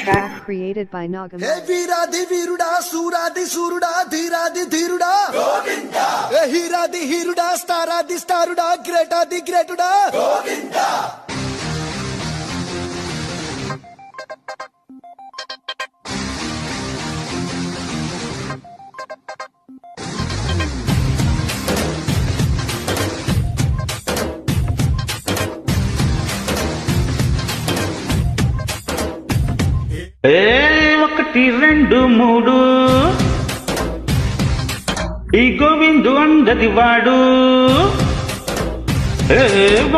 track created by Nagamani. Hey Viradi Viruda, Suradi Suruda, Dhiradi Dhiruda, Govinda. Hey Hiradi Hiruda, Staradi Staruda, Gretadi Gretuda, Govinda. ఒకటి రెండు మూడు ఈ గోవిందు అందది వాడు.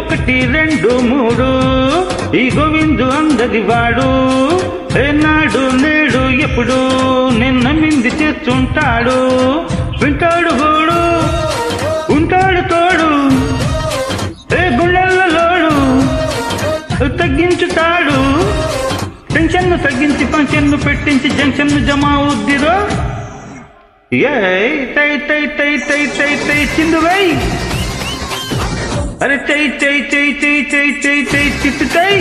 ఒకటి రెండు మూడు ఈ గోవిందు అందది వాడు. నాడు నేడు ఎప్పుడు నిన్న మింది చేస్తుంటాడు. వింటాడు గోడు ఉంటాడు తోడు. గుండెల్ల లోడు తగ్గించుతాడు. టెన్షన్ తగ్గించి ఫంక్షన్ పెట్టించి జంక్షన్ జమా ఉద్దిరో. టై టై టై టై టై టై చిందువై. అరే చై చై చై చై చై చై చై చిట్టు చై.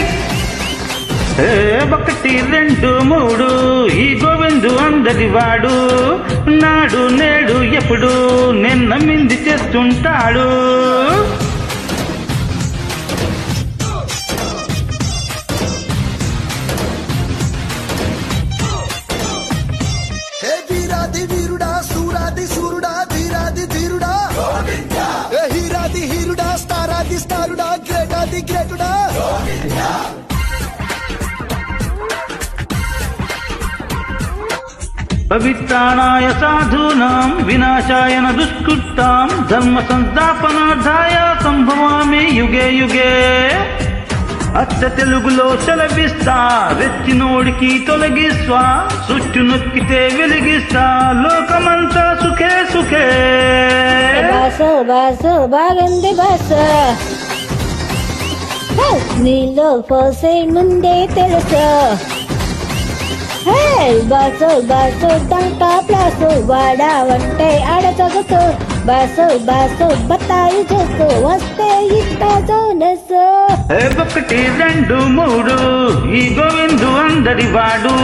ఒకటి రెండు మూడు ఈ గోవిందు అందరి వాడు. నాడు నేడు ఎప్పుడు నిన్న మింది చేస్తుంటాడు. Viruda, Suradi Suruda, Dhiradi Dhiruda, Govinda. Hey Hiradi Hiruda, Staradi Staruda, Gretadi Gretuda, Govinda. పవిత్రాణాయ సాధూనాం వినాశాయ దుష్కృతాం ధర్మ సంస్థాపనార్థాయ సంభవామి యుగే యుగే. అచ్చ తెలుగులో సెలవిస్తా రెచ్చినోడికి తొలగిస్తా. సుట్టు నొక్కితే వెలిగిస్తా లోకమంతా సుఖే సుఖే. బాసు బాసు బాగుంది బాసు. నీలో పోసే ముందే తెలుసు. బాసు బాసు డంకా ప్లాసు వాడావంటే అడచగసు. బాసు బాసు బత్తాయి చూసు వస్తే ఇస్తా జోనసు. ఒకటి రెండు మూడు ఈ గోవిందు అందరి వాడు.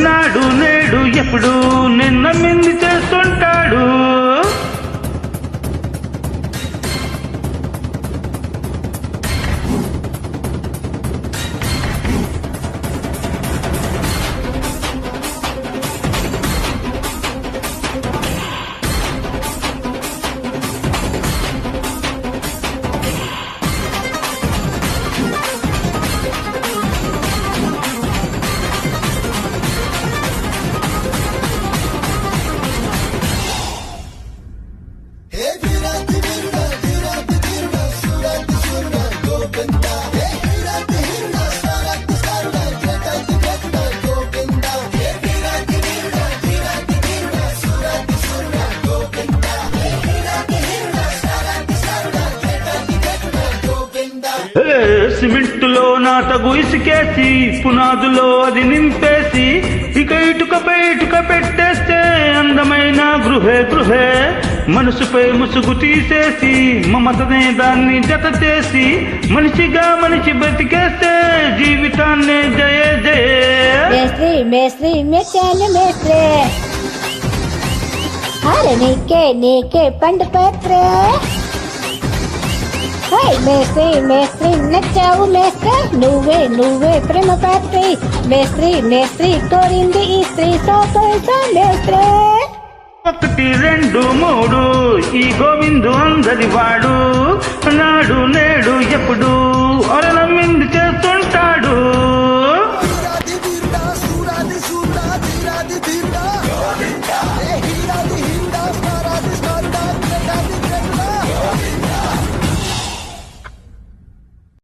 నాడు నేడు ఎప్పుడు నిన్న మింది చేస్తుంటాడు. సిమెంటులో నాటగు ఇసుకేసి పునాదులో అది నింపేసి ఇక ఇటుకపై ఇటుక పెట్టేస్తే అందమైన గృహే గృహే. మనసుపై ముసుగు తీసేసి మమతనే దాన్ని జత చేసి మనిషిగా మనిషి బతికేస్తే జీవితాన్ని జయ జయ. మేస్త్రి మేస్త్రి మెచ్చాను మేస్త్రి. అరే నీకే నీకే పండు పత్రే. మేస్త్రి మేస్త్రి నచ్చావు మేస్త్రి. నువ్వే నువ్వే ప్రేమ పాత్రి. మేస్త్రి మేస్త్రి కోరింది ఈ స్త్రీ సోకల్సా మేస్త్రి. ఒకటి రెండు మూడు ఈ గోవిందు అందరి వాడు. నాడు